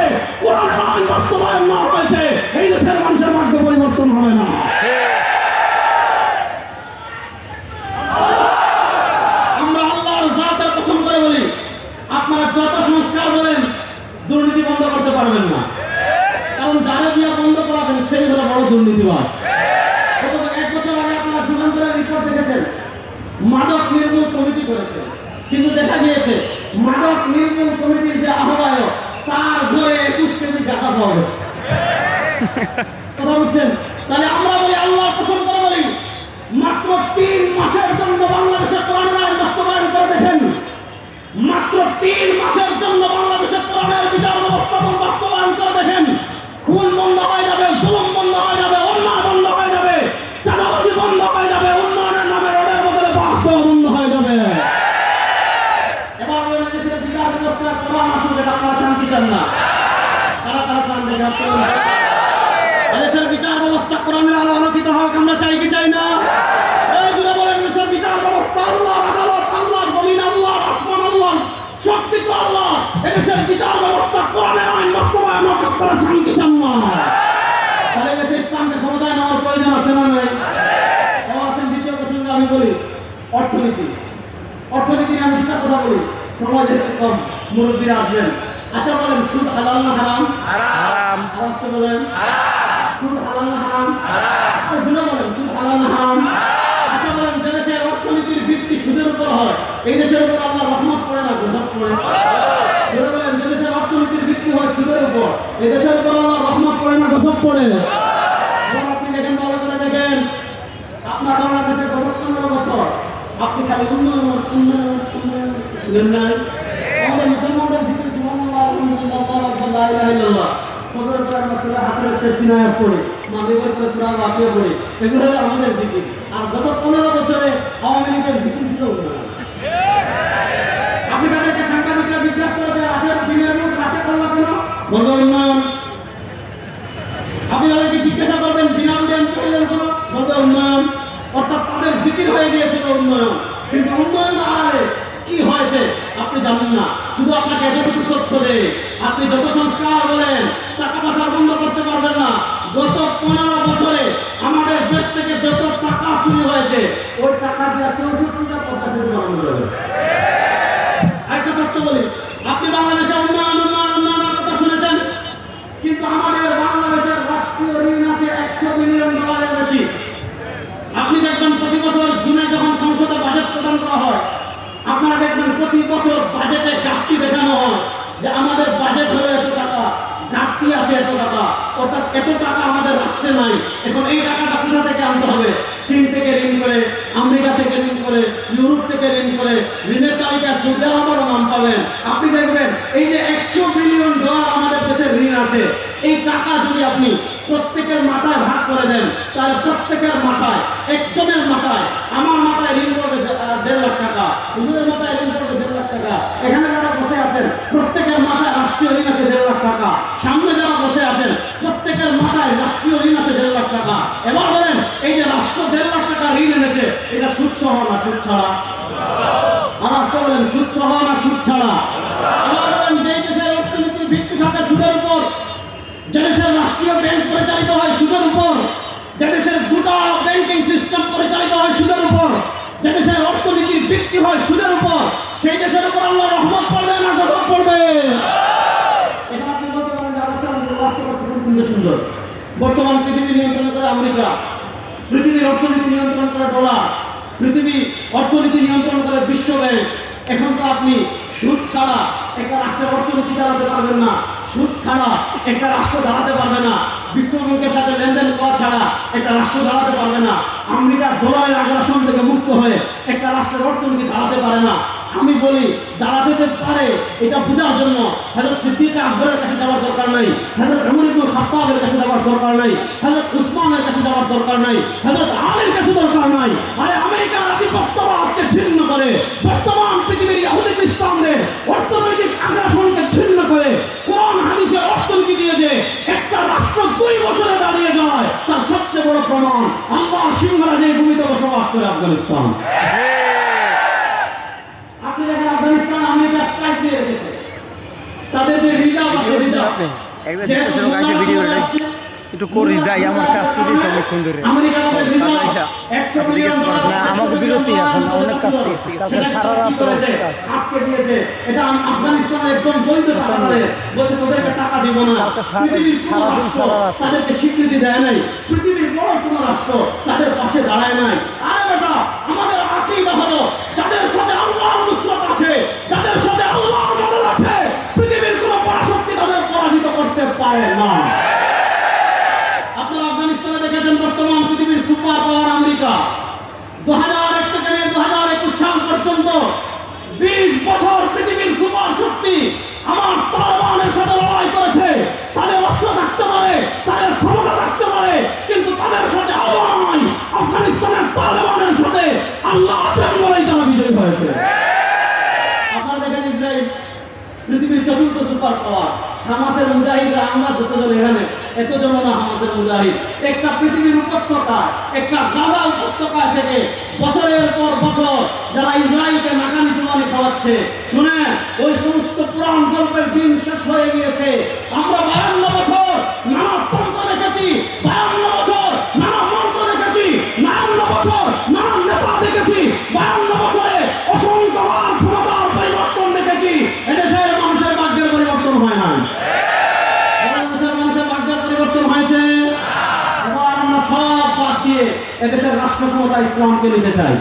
দেশে কোরআনের আইন বাস্তবায়ন না হয়েছে এই দেশের মানুষের ভাগ্য পরিবর্তন হবে না। আমরা আল্লাহর জাতের কসম করে বলি, আপনারা যত সংস্কার বলেন দুর্নীতি বন্ধ করতে পারবেন না, কারণ যারা দিয়ে বন্ধ করাবেন সেই হলো বড় দুর্নীতিবাজ। এক বছর আগে আপনারা যুগান্তরের রিপোর্ট দেখেছেন, মাদক নির্মূল কমিটি করেছে, কিন্তু দেখা গিয়েছে মাদক নির্মূল কমিটির যে আহ্বায়ক তার ঘরে 21 কেজি গাঁজা পাওয়া গেছে। কথা বুঝছেন? তাহলে আমরা বলি আল্লাহর কসম করে বলি, মাত্র 3 মাসের জন্য বাংলাদেশের কোরআনের আইন বাস্তবায়ন করে দেখেন, মাত্র 3 মাসের জন্য বাংলাদেশের কোরআনের বিচার ব্যবস্থা বাস্তবায়ন করে দেখেন, খুন বন্ধ হয়ে যাবে, জুলুম বন্ধ হয়ে যাবে, অন্যায় বন্ধ হয়ে যাবে, চাঁদাবাজি বন্ধ হয়ে যাবে, উন্নয়নের নামে রোডের বদলে বাস দেওয়া বন্ধ হয়ে যাবে। এবার দেশের বিচার ব্যবস্থা কোরআন আসলে আপনারা চান কি চান না? তারা চান দেখে দেশের বিচার ব্যবস্থা কোরআনের আলো আলোকিত হোক, আমরা চাই কি চাই না? এই জুড়ে বলেন দেশের বিচার ব্যবস্থা আল্লাহর আদালত, আল্লাহর জমিন, আল্লাহর আসমান, আল্লাহর সবকিছু আল্লাহ। এদেশের বিচার ব্যবস্থা কোরআনের আইন বাস্তবায়ন হোক, আপনারা চান কি চান না? তাহলে দেশে ইসলামকে ক্ষমতায় নেওয়ার প্রয়োজন আছে না নাই? এবার আসেন দ্বিতীয় প্রসঙ্গে আমি বলি অর্থনীতি। অর্থনীতি নিয়ে আমি দুটা কথা বলি, সময় যেহেতু কম, মুরব্বীরা আসবেন। আচ্ছা বলেন, সুদ হালাল না হারাম? হারাম। আওয়াজটা বলেন, সুদ হালাল না হারাম? জুড়ে বলেন, সুদ হালাল না হারাম? আচ্ছা বলেন, যে দেশের অর্থনীতির ভিত্তি সুদের উপর হয় এই দেশের উপর আল্লাহ রহমত পড়ে না গজব পড়ে? জুড়ে বলেন, যে দেশের অর্থনীতির ভিত্তি হয় সুদের উপর এই দেশের উপর আল্লাহ রহমত পড়ে না গজব পড়ে? আপনি দেখেন, ভালো করে দেখেন, আপনার বাংলাদেশের গত 15 বছর আপনি খালি উন্নয়ন উন্নয়ন উন্নয়ন শুনেন নাই? আমাদের মুসলমানদের ভিতরে সুবহানাল্লাহ, আলহামদুলিল্লাহ, আল্লাহু লা ইলাহা ইল্লাল্লাহ, ফজরের পরে আমরা সূরা হাসরের শেষ দিন আয়াত পড়ি, মাগরিবের পরে সূরা ওয়াকিয়া পড়ি, এগুলো হলো আমাদের জিকির। আর গত 15 বছরে আওয়ামী লীগের জিকির ছিল উন্নয়ন। আপনি তাদেরকে সাংবাদিকরা জিজ্ঞাসা করে যে রাতের দিনের মতো রাতে করলো কেন? বলবে উন্নয়ন। আপনি তাদেরকে জিজ্ঞাসা করবেন বিনাম দেন করলেন কেন? বলবে উন্নয়ন। অর্থাৎ তাদের জিকির হয়ে গিয়েছিল উন্নয়ন, কিন্তু উন্নয়ন আড়ালে কি হয়েছে আপনি জানেন না। শুধু আপনাকে এতটুকু তথ্য দেয়, আপনি যত সংস্কার বলেন টাকা পয়সা বন্ধ করতে পারবেন না। গত 15 বছরে আমাদের দেশ থেকে যত টাকা চুরি হয়েছে ওই টাকা দিয়ে 64টা পদ্মা সেতু বানানো যাবে। একটা তথ্য বলি, আপনি বাংলাদেশে উন্নয়ন উন্নয়ন উন্নয়নের কথা শুনেছেন, কিন্তু আমাদের বাংলাদেশের রাষ্ট্রীয় ঋণ আছে $100 বিলিয়ন বেশি। আপনি দেখবেন প্রতি বছর জুনে যখন সংসদে বাজেট প্রদান করা হয়, আপনারা দেখবেন প্রতি বছর বাজেটে ঘাটতি দেখানো হয় যে আমাদের বাজেট হলো এত টাকা, ঘাটতি আছে এত টাকা, অর্থাৎ এত টাকা আমাদের রাষ্ট্রে নাই। এখন এই টাকাটা কোথা থেকে আনতে হবে? চীন থেকে ঋণ করে, আমেরিকা থেকে ঋণ করে, ইউরোপ থেকে ঋণ করে, ঋণের তালিকায় সৌদি আরবেরও নাম পাবেন। আপনি দেখবেন এই যে $100 বিলিয়ন আমাদের দেশের ঋণ আছে, এই টাকা যদি আপনি প্রত্যেকের মাথায় ভাগ করে দেন, তাহলে প্রত্যেকের মাথায়, একজনের মাথায়, আমার মাথায় ঋণ করবে 1.5 লাখ টাকা, হুজুরের মাথায় ঋণ করবে 1.5 লাখ টাকা, এখানে যারা বসে আছেন প্রত্যেকের মাথায় রাষ্ট্রীয় ঋণ আছে 1.5 লাখ টাকা, সামনে যারা বসে আছেন প্রত্যেকের মাথায় রাষ্ট্রীয় ঋণ আছে 1.5 লাখ টাকা। এবার বলেন, এই যে রাষ্ট্র 1.5 লাখ টাকা ঋণ এনেছে, এটা সুদ সহ না সুদ ছাড়া? আর আজকে বলেন, সুদ সহ না সুদ ছাড়া? এবার বলেন, যে দেশের অর্থনীতির ভিত্তি থাকে সুদের উপর, যে দেশের রাষ্ট্রীয় ব্যাংক পরিচালিত হয় সুদের উপর, যে দেশের গোটা ব্যাংকিং সিস্টেম পরিচালিত হয় সুদের উপর, যে দেশের অর্থনীতির ভিত্তি হয় সুদের উপর, সেই দেশের উপর আল্লাহ রহমত পড়বে না গজব পড়বে? এটা আপনি বলতে পারেন যে সুন্দর সুন্দর বর্তমান পৃথিবী নিয়ন্ত্রণ করে আমেরিকা, পৃথিবীর অর্থনীতি নিয়ন্ত্রণ করে ডলার, পৃথিবী অর্থনীতি নিয়ন্ত্রণ করে বিশ্ব ব্যাংক। এখন তো আপনি সুদ ছাড়া একটা রাষ্ট্রের অর্থনীতি চালাতে পারবেন না, সুদ ছাড়া একটা রাষ্ট্র দাঁড়াতে পারবে না, বিশ্ব ব্যাংকের সাথে লেনদেন করা ছাড়া একটা রাষ্ট্র দাঁড়াতে পারবে না, আমেরিকার ডলারের আগ্রাসন থেকে মুক্ত হয়ে একটা রাষ্ট্রের অর্থনীতি দাঁড়াতে পারে না। আমি বলি দাঁড়াতে পারে, এটা বোঝার জন্য হযরত সিদ্দিক আকবরের কাছে যাওয়ার দরকার নাই, হযরত ওমর ইবনে খাত্তাবের কাছে যাওয়ার দরকার নাই, হযরত উসমানের কাছে যাওয়ার দরকার নাই, হযরত আলীর কাছে দরকার নাই। আরে আমেরিকার আধিপত্যবাদকে ছিন্ন করে, বর্তমান পৃথিবীর ইহুদি খ্রিস্টানদের অর্থনৈতিক আগ্রাসনকে ছিন্ন করে, কোরআন হাদিসের অর্থনীতি দিয়ে যে একটা রাষ্ট্র 2 বছরে দাঁড়িয়ে যায়, তার সবচেয়ে বড় প্রমাণ আল্লাহ সিংহরা যে ভূমিতে বসবাস করে আফগানিস্তান। আপনি দেখেন আফগানিস্তান আমেরিকা স্ট্রাইক দিয়ে রেখেছে, তাদের যে রিজার্ভ আছে, রিজার্ভ একটা স্টেশন আসে ভিডিও একটু করি যাই আমার কাজ করেছি অনেকক্ষণ ধরে না আমাকে বিরতি এখন অনেক কাজ করছি তারপর সারা রাত কাজ আটকে দিয়েছে এটা আফগানিস্তানের একদম বৈধ টাকা বলছে তোদেরকে টাকা দিব না পৃথিবীর সারাদিন সারা রাত তাদেরকে স্বীকৃতি দেয় নাই পৃথিবীর বড় কোনো রাষ্ট্র তাদের পাশে দাঁড়ায় নাই আরে বেটা আমাদের আকীদা হলো যাদের সাথে আল্লাহর নুসরত আছে যাদের সাথে আল্লাহর মদদ আছে পৃথিবীর কোনো পরাশক্তি তাদের পরাজিত করতে পারে না। আপনারা আফগানিস্তানে দেখেছেন বর্তমান পৃথিবীর সুপার পাওয়ার আমেরিকা 2001 থেকে নিয়ে 2021 সাল পর্যন্ত 20 বছর পৃথিবীর সুপার শক্তি আমার তালেবানের সাথে লড়াই করেছে। তাদের অস্ত্র থাকতে পারে তাদের ক্ষমতা থাকতে পারে কিন্তু তাদের সাথে আল্লাহ নাই। আফগানিস্তানের তালেবানের সাথে আল্লাহ আছেন বলেই তারা বিজয়ী হয়েছে। আপনারা দেখেন ইসরায়েল পৃথিবীর চতুর্থ সুপার পাওয়ার হামাসের মুজাহিদরা আমরা যতজন এখানে এতজন না হামাসের মুজাহিদ একটা পৃথিবীর উপত্যকা একটা গাজা উপত্যকা থেকে বছরের পর বছর যারা ইসরায়েলকে নাকানি চুমানি খাওয়াচ্ছে শুনে ওই সমস্ত পুরাণ গল্পের দিন শেষ হয়ে গিয়েছে। আমরা 52 বছর নানা তন্ত্র দেখেছি, 52 বছর নানা মন্ত্র দেখেছি, 52 বছর নানা নেতা দেখেছি, 52 বছরে অসংখ্যবার ক্ষমতার পরিবর্তন দেখেছি। এদেশের মানুষের ভাগ্যের পরিবর্তন হয় না। এদেশের মানুষের ভাগ্যের পরিবর্তন হয়েছে। এবার আমরা সব বাদ দিয়ে এদেশের রাষ্ট্র ক্ষমতা ইসলামকে নিতে চাই।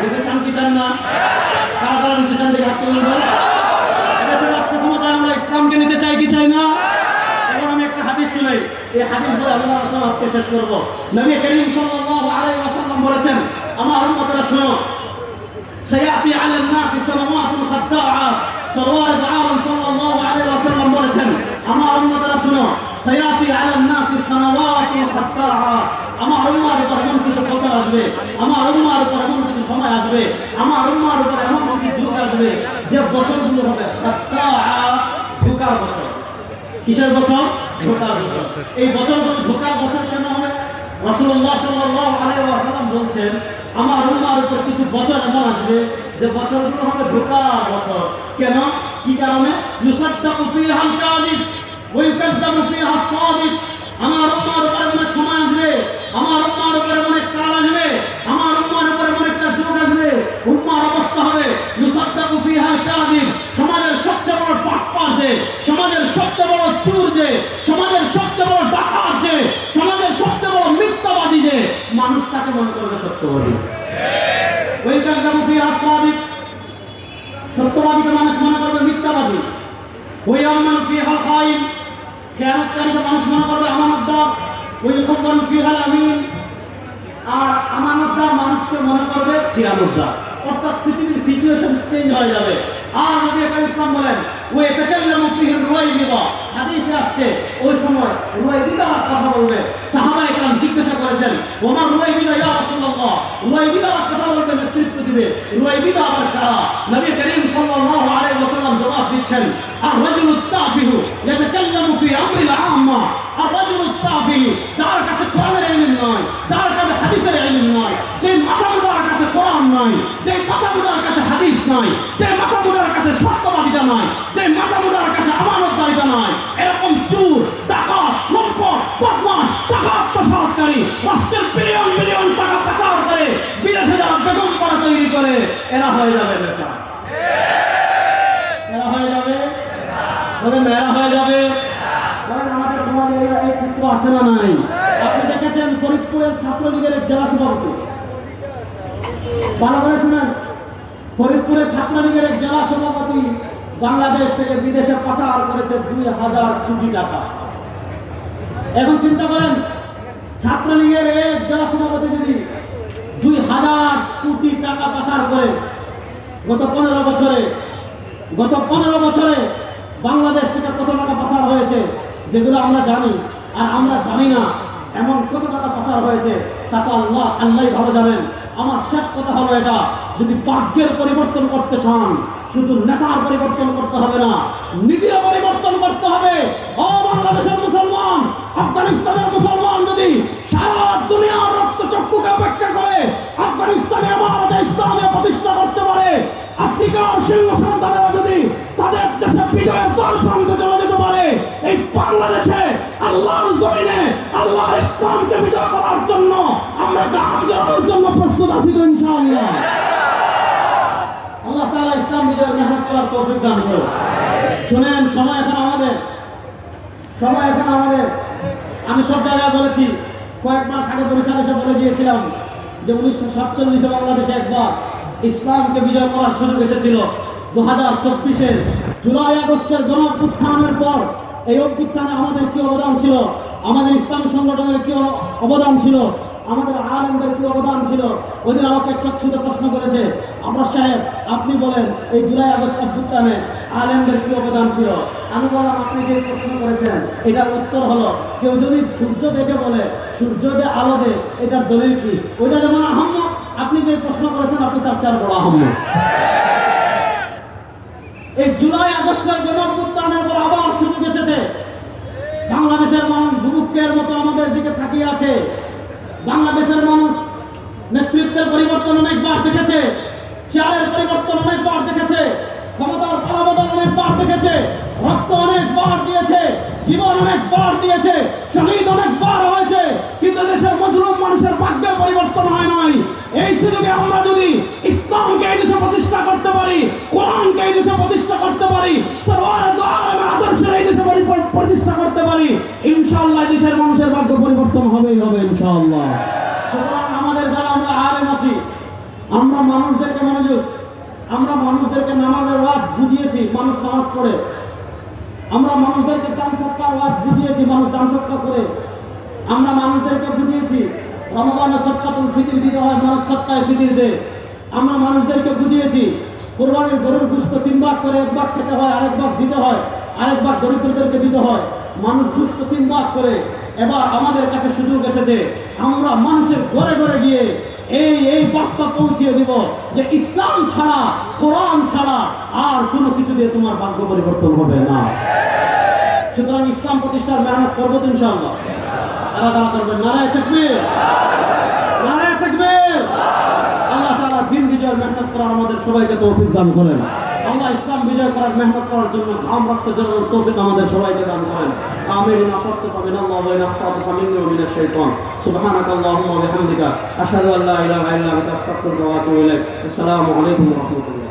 নিতে চান কি চান না? কারা কারা নিতে চান দেখে হাত তুলে দেন। এদেশের রাষ্ট্র ক্ষমতায় আমরা ইসলামকে নিতে চাই কি চাই না? এবার আমি একটা হাদিস শুনাই, এই হাদিস বলে আল্লাহ রাসূল আজকে শেষ করব। নবী করিম সাল্লাল্লাহু আলাইহি ওয়াসাল্লাম বলেছেন, আমার উম্মতরা শুনো, سيأتي على الناس سنوات خداعة সরওয়ার আলম সাল্লাল্লাহু আলাইহি ওয়াসাল্লাম বলেছেন, আমার উম্মতরা শুনো, سيأتي على الناس سنوات خداعة আমার উম্মার উপর এমন কিছু বছর আসবে, আমার উম্মার উপর এমন কিছু সময় আসবে, আমার উম্মার উপর এমন কিছু যুগ আসবে যে বছরগুলো হবে খাদ্দাআ, ধোঁকার বছর। কিসের বছর? ধোঁকার বছর। এই বছরগুলো ধোঁকার বছর কেন হবে? রাসূলুল্লাহ সাল্লাল্লাহু আলাইহি ওয়াসাল্লাম বলছেন, আমার উম্মার উপর কিছু বছর এমন আসবে যে বছরগুলো হবে ধোঁকার বছর। কেন? কি কারণে? ইউসাদ্দাকু ফীহাল কাযিব ওয়া ইউকাযযাবু ফীহা সাদিক। আমার উম্মার উপর অনেক সময় আসবে, আমার উম্মার উপর অনেক কাল আসবে, আমার উম্মার উপর অনেকটা যুগ আসবে, উম্মার অবস্থা হবে ইউসাদ্দাকু ফীহাল কাযিব। সমাজের সবচেয়ে বড় বাটপার যে, সমাজের সবচেয়ে বড় চোর যে, সমাজের সবচেয়ে বড় ডাকাত যে, সমাজের সবচেয়ে বড় মিথ্যাবাদী যে, মানুষ তাকে মনে করবে সত্যবাদী। ওই কাজদাবু ফীহা সাদিক, সত্যবাদীকে মানুষ মনে করবে মিথ্যাবাদী। ওই আমানু ফীহাল খায়িন, খেয়ানতকারীকে মানুষ মনে করবে আমানতদার। ওই খুববান ফীহাল আমিন, আর আমানতদার মানুষকে মনে করবে খেয়ানতদার। অর্থাৎ পৃথিবীর সিচুয়েশন চেঞ্জ হয়ে যাবে। আর নবী ইসলাম বলেন, ওই তাকাল্লামু ফীহি রুয়াইবিদা, হাদিসে আসছে ওই সময় রুয়াইবিদা কথা বলবে। সাহাবায়ে কেরাম জিজ্ঞাসা করেছেন, ওমর রুয়াইবিদা ইয়া রাসূলুল্লাহ, রুয়াইবিদা কথা বলবে, নেতৃত্ব দিবে, রুয়াইবিদা আবার কারা? নবী করিম সাল্লাল্লাহু আলাইহি ওয়াসাল্লাম জবাব দিচ্ছেন, আর রাজুলুত তাফিহু ইয়াতাকাল্লামু ফি আমরিল আম্মা। আর রাজুলুত তাফিহু, যার কাছে কোরআনের ইলম নয়, যার কাছে হাদিসের ইলম নয়, যে মাথামুদার কাছে কোরআন নাই, যে মাথামুদার কাছে হাদিস নাই, যে মাথামুদার কাছে সত্যবাদিতা নাই, যে মাথামুদার কাছে আমানতদারিতা নাই, এরকম চোর, ডাকাত, লম্পট, বদমাশ, টাকা আত্মসাৎকারী, রাষ্ট্রের বিলিয়ন বিলিয়ন টাকা পাচার করে বিদেশে যারা বেগম পাড়া তৈরি করে, এরা হয়ে যাবে নেতা। এরা হয়ে যাবে, বলেন এরা হয়ে যাবে। আমাদের সমাজে এই চিত্র আসে না নাই? আপনি দেখেছেন ফরিদপুরের ছাত্রলীগের জেলা সভাপতি, ভালো করে শুনেন, ফরিদপুরের ছাত্রলীগের এক জেলা সভাপতি বাংলাদেশ থেকে বিদেশে পাচার করেছে 2000 কোটি টাকা। এখন চিন্তা করেন, ছাত্রলীগের এক জেলা সভাপতি যদি 2000 কোটি টাকা পাচার করে, গত 15 বছরে বাংলাদেশ থেকে কত টাকা পাচার হয়েছে যেগুলো আমরা জানি, আর আমরা জানি না এমন কত টাকা পাচার হয়েছে তা তো আল্লাহই ভালো জানেন। আমার শেষ কথা হলো এটা, যদি ভাগ্যের পরিবর্তন করতে চান, শুধু নেতার পরিবর্তন করতে হবে না, নীতির পরিবর্তন করতে হবে। ও বাংলাদেশের মুসলমান, আফগানিস্তানের মুসলমান যদি সারা দুনিয়ার রক্তচক্ষুকে অপেক্ষা করে আফগানিস্তানে আমানত ইসলামে প্রতিষ্ঠা করতে পারে, আফ্রিকার সিংহ সন্তানেরা যদি তাদের দেশে বিজয়ের দ্বার প্রান্তে চলে যেতে পারে, এই আল্লাহ ইসলামকে বিজয় করার জন্য আমরা গাম জড়ানোর জন্য প্রস্তুত আছি তো ইনশাআল্লাহ। আল্লাহ তাআলা ইসলাম বিজয়ের মেহনত করার তৌফিক দান করুন। শুনেন, সময় এখন আমাদের। আমি সব জায়গায় বলেছি, কয়েক মাস আগে বরিশালে এসে বলে গিয়েছিলাম যে 1947 বাংলাদেশে একবার ইসলামকে বিজয় করার সুযোগ এসেছিল। 2024-এর জুলাই আগস্টের গণ অভ্যুত্থানের পর এই অভ্যুত্থানে আমাদের কি অবদান ছিল, আমাদের ইসলামী সংগঠনের কি অবদান ছিল, আমাদের আলেমদের কি অবদান ছিল। ওই দিন আমাকে একটা ছোট প্রশ্ন করেছে, আমরা সাহেব আপনি বলেন এই জুলাই আগস্ট অভ্যুত্থানে আলেমদের কি অবদান ছিল। আমি বললাম, আপনি যে প্রশ্ন করেছেন এটার উত্তর হলো, কেউ যদি সূর্য দেখে বলে সূর্য যে আলো দেয়, এটার দলিল কি? ওইটা যেমন আহম্মক, আপনি যে প্রশ্ন করেছেন আপনি তার চার বড় আহম্মক। এই জুলাই আগস্টের গণ অভ্যুত্থানের পর আবার সুযোগ এসেছে। বাংলাদেশের মানুষ বুভুক্ষের মতো আমাদের দিকে তাকিয়ে আছে। বাংলাদেশের মানুষ নেতৃত্বের পরিবর্তন অনেকবার দেখেছে, চেয়ারের পরিবর্তন অনেকবার দেখেছে, ক্ষমতার পালাবদল অনেকবার দেখেছে, রক্ত অনেকবার দিয়েছে, জীবন অনেকবার দিয়েছে, শহীদ অনেকবার হয়েছে, কিন্তু দেশের মজলুম মানুষের ভাগ্যের পরিবর্তন হয় নাই। এই সুযোগে আমরা যদি ইসলামকে এই দেশে প্রতিষ্ঠা করতে পারি, কোরআনকে এই দেশে প্রতিষ্ঠা করতে পারি, সরওয়ারে দু আলমের আদর্শের এই দেশে প্রতিষ্ঠা করতে পারি, ইনশাআল্লাহ দেশের মানুষের ভাগ্য পরিবর্তন হবেই হবে ইনশাআল্লাহ। সুতরাং আমাদের যারা আমরা আলেম আছি, আমরা মানুষদেরকে নামাজের ওয়াজ বুঝিয়েছি, মানুষ নামাজ পড়ে। আমরা মানুষদেরকে দান সৎকার ওয়াজ বুঝিয়েছি, মানুষ দান সৎকার করে। আমরা মানুষদেরকে বুঝিয়েছি রমজানের সদকাতুল ফিতর দিতে হয়, মানুষ সৎকায় ফিতর দেয়। আমরা মানুষদেরকে বুঝিয়েছি কোরবানির গরুর গোশত 3 ভাগ করে, 1 ভাগ খেতে হয়, আরেক ভাগ দিতে হয়, আরেক ভাগ দরিদ্রদেরকে দিতে হয়। মানুষ গোশত 3 ভাগ করে। এবার আমাদের কাছে সুযোগ এসেছে, আমরা মানুষের ঘরে ঘরে গিয়ে এই বার্তা পৌঁছিয়ে দিব যে ইসলাম ছাড়া, কোরআন ছাড়া আর কোনো কিছু দিয়ে তোমার ভাগ্য পরিবর্তন হবে না। সুতরাং ইসলাম প্রতিষ্ঠার মেহনত করবো তো ইনশাআল্লাহ। তারা করবেন নারায়ে তাকবীর, নারায়ে তাকবীর। আল্লাহ তাআলা দিন বিজয়ের মেহনত করার আমাদের সবাইকে তৌফিক দান করেন। আল্লাহ ইসলাম বিজয় করার মেহনত করার জন্য ঘাম রক্ত ঝরানোর তৌফিক আমাদের সবাইকে দান করেন। আমিন। আশহাদু আল্লা ইলাহা ইল্লাল্লাহ মিন্নি ওয়া মিনাশ শাইতান। সুবহানাকা আল্লাহুম্মা ওয়া বিহামদিকা আশহাদু আল্লা ইলাহা ইল্লা আনতা আস্তাগফিরুকা ওয়া আতুবু ইলাইক। আসসালামু আলাইকুম ওয়া রাহমাতুল্লাহ।